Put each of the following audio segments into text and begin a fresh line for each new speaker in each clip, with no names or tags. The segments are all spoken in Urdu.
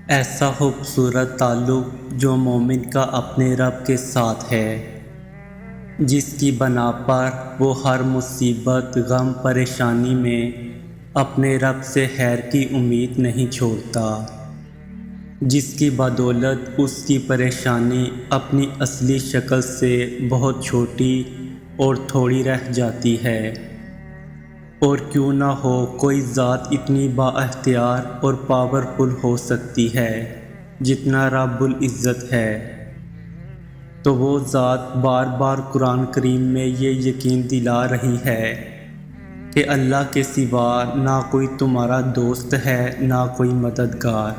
ایسا خوبصورت تعلق جو مومن کا اپنے رب کے ساتھ ہے، جس کی بنا پر وہ ہر مصیبت، غم، پریشانی میں اپنے رب سے خیر کی امید نہیں چھوڑتا، جس کی بدولت اس کی پریشانی اپنی اصلی شکل سے بہت چھوٹی اور تھوڑی رہ جاتی ہے۔ اور کیوں نہ ہو کوئی ذات اتنی با اختیار اور پاورفل ہو سکتی ہے جتنا رب العزت ہے، تو وہ ذات بار بار قرآن کریم میں یہ یقین دلا رہی ہے کہ اللہ کے سوا نہ کوئی تمہارا دوست ہے نہ کوئی مددگار،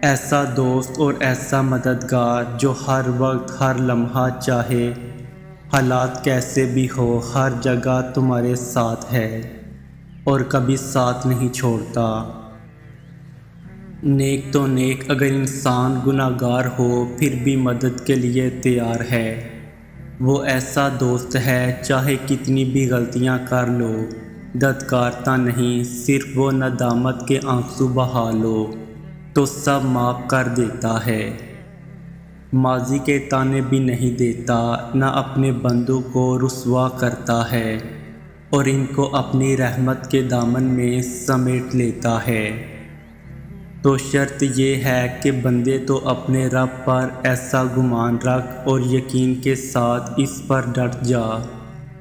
ایسا دوست اور ایسا مددگار جو ہر وقت ہر لمحہ چاہے حالات کیسے بھی ہو ہر جگہ تمہارے ساتھ ہے اور کبھی ساتھ نہیں چھوڑتا۔ نیک تو نیک اگر انسان گناہگار ہو پھر بھی مدد کے لیے تیار ہے، وہ ایسا دوست ہے چاہے کتنی بھی غلطیاں کر لو دھتکارتا نہیں، صرف وہ ندامت کے آنسو بہا لو تو سب معاف کر دیتا ہے، ماضی کے طعنے بھی نہیں دیتا، نہ اپنے بندوں کو رسوا کرتا ہے اور ان کو اپنی رحمت کے دامن میں سمیٹ لیتا ہے۔ تو شرط یہ ہے کہ بندے تو اپنے رب پر ایسا گمان رکھ اور یقین کے ساتھ اس پر ڈٹ جا،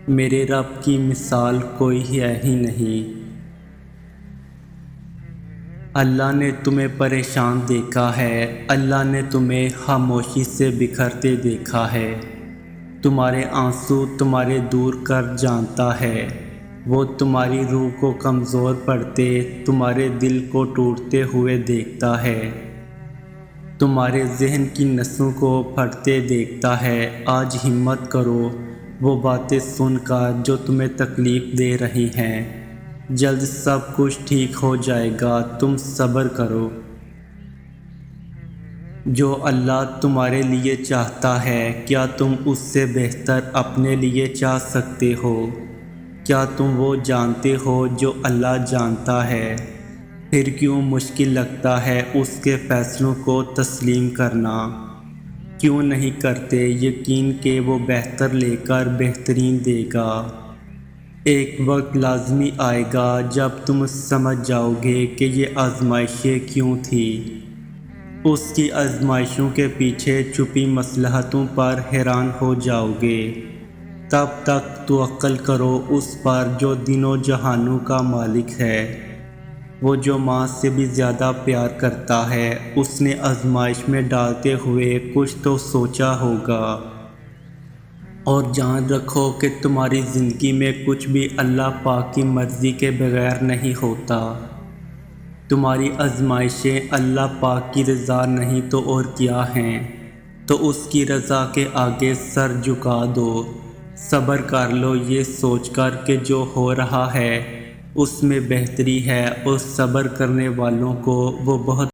میرے رب کی مثال کوئی ہے ہی نہیں۔ اللہ نے تمہیں پریشان دیکھا ہے، اللہ نے تمہیں خاموشی سے بکھرتے دیکھا ہے، تمہارے آنسو تمہارے دور کر جانتا ہے، وہ تمہاری روح کو کمزور پڑتے، تمہارے دل کو ٹوٹتے ہوئے دیکھتا ہے، تمہارے ذہن کی نسوں کو پھٹتے دیکھتا ہے۔ آج ہمت کرو وہ باتیں سن کر جو تمہیں تکلیف دے رہی ہیں، جلد سب کچھ ٹھیک ہو جائے گا، تم صبر کرو۔ جو اللہ تمہارے لیے چاہتا ہے کیا تم اس سے بہتر اپنے لیے چاہ سکتے ہو؟ کیا تم وہ جانتے ہو جو اللہ جانتا ہے؟ پھر کیوں مشکل لگتا ہے اس کے فیصلوں کو تسلیم کرنا؟ کیوں نہیں کرتے یقین کہ وہ بہتر لے کر بہترین دے گا؟ ایک وقت لازمی آئے گا جب تم سمجھ جاؤ گے کہ یہ آزمائشیں کیوں تھیں، اس کی آزمائشوں کے پیچھے چھپی مصلحتوں پر حیران ہو جاؤ گے۔ تب تک توکل کرو اس پر جو دنوں جہانوں کا مالک ہے، وہ جو ماں سے بھی زیادہ پیار کرتا ہے، اس نے آزمائش میں ڈالتے ہوئے کچھ تو سوچا ہوگا۔ اور جان رکھو کہ تمہاری زندگی میں کچھ بھی اللہ پاک کی مرضی کے بغیر نہیں ہوتا، تمہاری آزمائشیں اللہ پاک کی رضا نہیں تو اور کیا ہیں، تو اس کی رضا کے آگے سر جھکا دو، صبر کر لو یہ سوچ کر کہ جو ہو رہا ہے اس میں بہتری ہے، اور صبر کرنے والوں کو وہ بہت